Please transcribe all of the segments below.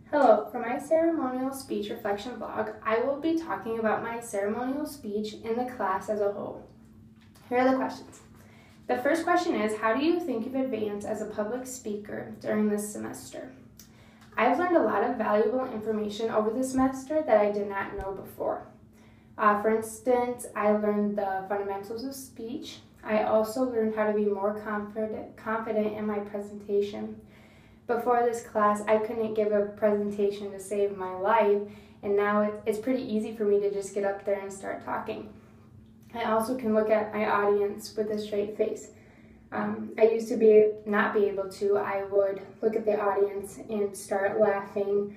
Hello, for my ceremonial speech reflection vlog, I will be talking about my ceremonial speech in the class as a whole. Here are the questions. The first question is, how do you think you've advanced as a public speaker during this semester? I've learned a lot of valuable information over the semester that I did not know before. For instance, I learned the fundamentals of speech. I also learned how to be more confident in my presentation. Before this class, I couldn't give a presentation to save my life, and now it's pretty easy for me to just get up there and start talking. I also can look at my audience with a straight face. I used to not be able to. I would look at the audience and start laughing,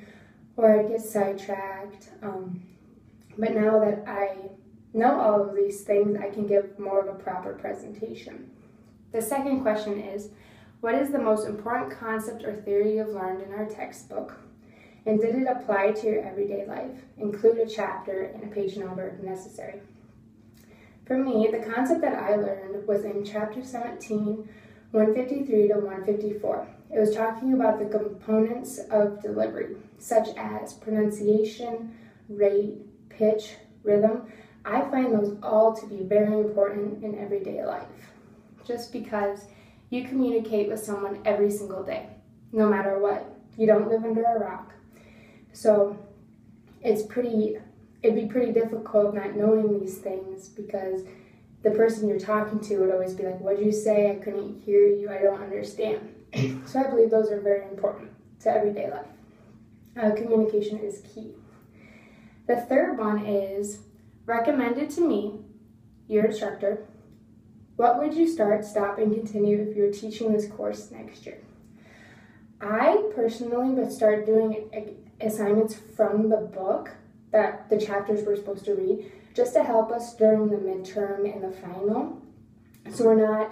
or I'd get sidetracked. But now that I know all of these things, I can give more of a proper presentation. The second question is, what is the most important concept or theory you've learned in our textbook? And did it apply to your everyday life? Include a chapter and a page number if necessary. For me, the concept that I learned was in chapter 17, 153 to 154. It was talking about the components of delivery, such as pronunciation, rate, pitch, rhythm. I find those all to be very important in everyday life, just because you communicate with someone every single day, no matter what. You don't live under a rock. So it'd be pretty difficult not knowing these things, because the person you're talking to would always be like, what'd you say? I couldn't hear you, I don't understand. So I believe those are very important to everyday life. Communication is key. The third one is, recommended to me, your instructor, what would you start, stop, and continue if you were teaching this course next year? I personally would start doing assignments from the book that the chapters we're supposed to read, just to help us during the midterm and the final, so we're not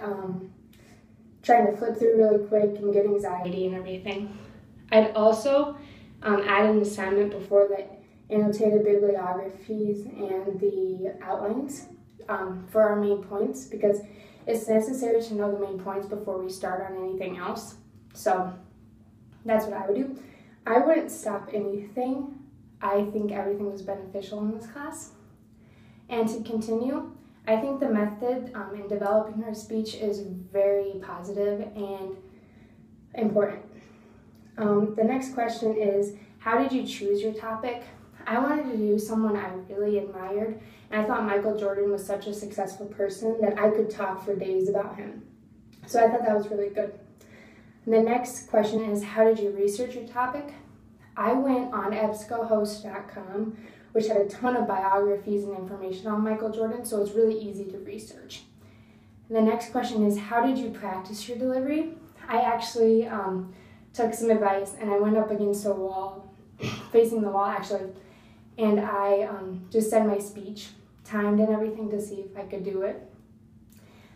trying to flip through really quick and get anxiety and everything. I'd also add an assignment before the annotated bibliographies and the outlines for our main points, because it's necessary to know the main points before we start on anything else. So that's what I would do. I wouldn't stop anything. I think everything was beneficial in this class. And to continue, I think the method in developing our speech is very positive and important. The next question is, how did you choose your topic? I wanted to do someone I really admired, and I thought Michael Jordan was such a successful person that I could talk for days about him. So I thought that was really good. And the next question is, how did you research your topic? I went on EBSCOhost.com, which had a ton of biographies and information on Michael Jordan, so it's really easy to research. And the next question is, how did you practice your delivery? I actually took some advice, and I went up against a wall, facing the wall actually, and I just said my speech, timed and everything to see if I could do it.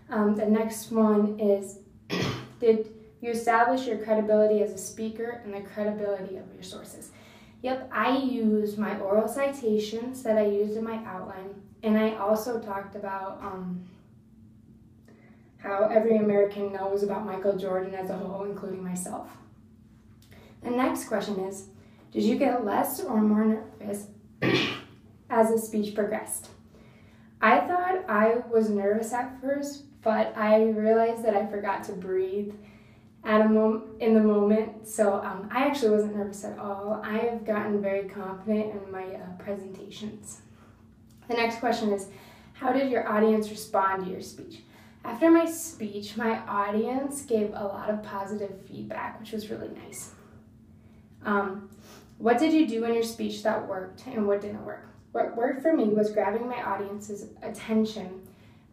The next one is, did you establish your credibility as a speaker and the credibility of your sources? Yep, I used my oral citations that I used in my outline, and I also talked about how every American knows about Michael Jordan as a whole, including myself. The next question is, did you get less or more nervous as the speech progressed? I thought I was nervous at first, but I realized that I forgot to breathe in the moment, so I actually wasn't nervous at all. I have gotten very confident in my presentations. The next question is, how did your audience respond to your speech? After my speech, my audience gave a lot of positive feedback, which was really nice. What did you do in your speech that worked and what didn't work? What worked for me was grabbing my audience's attention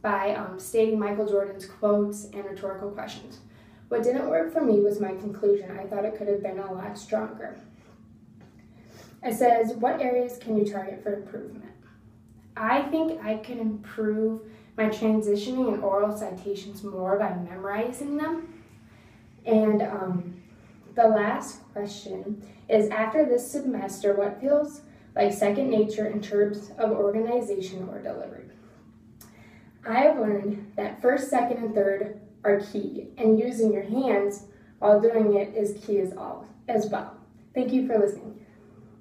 by stating Michael Jordan's quotes and rhetorical questions. What didn't work for me was my conclusion. I thought it could have been a lot stronger. It says, what areas can you target for improvement? I think I can improve my transitioning and oral citations more by memorizing them. And the last question is, after this semester, what feels like second nature in terms of organization or delivery? I have learned that first, second, and third are key, and using your hands while doing it is key as well. Thank you for listening.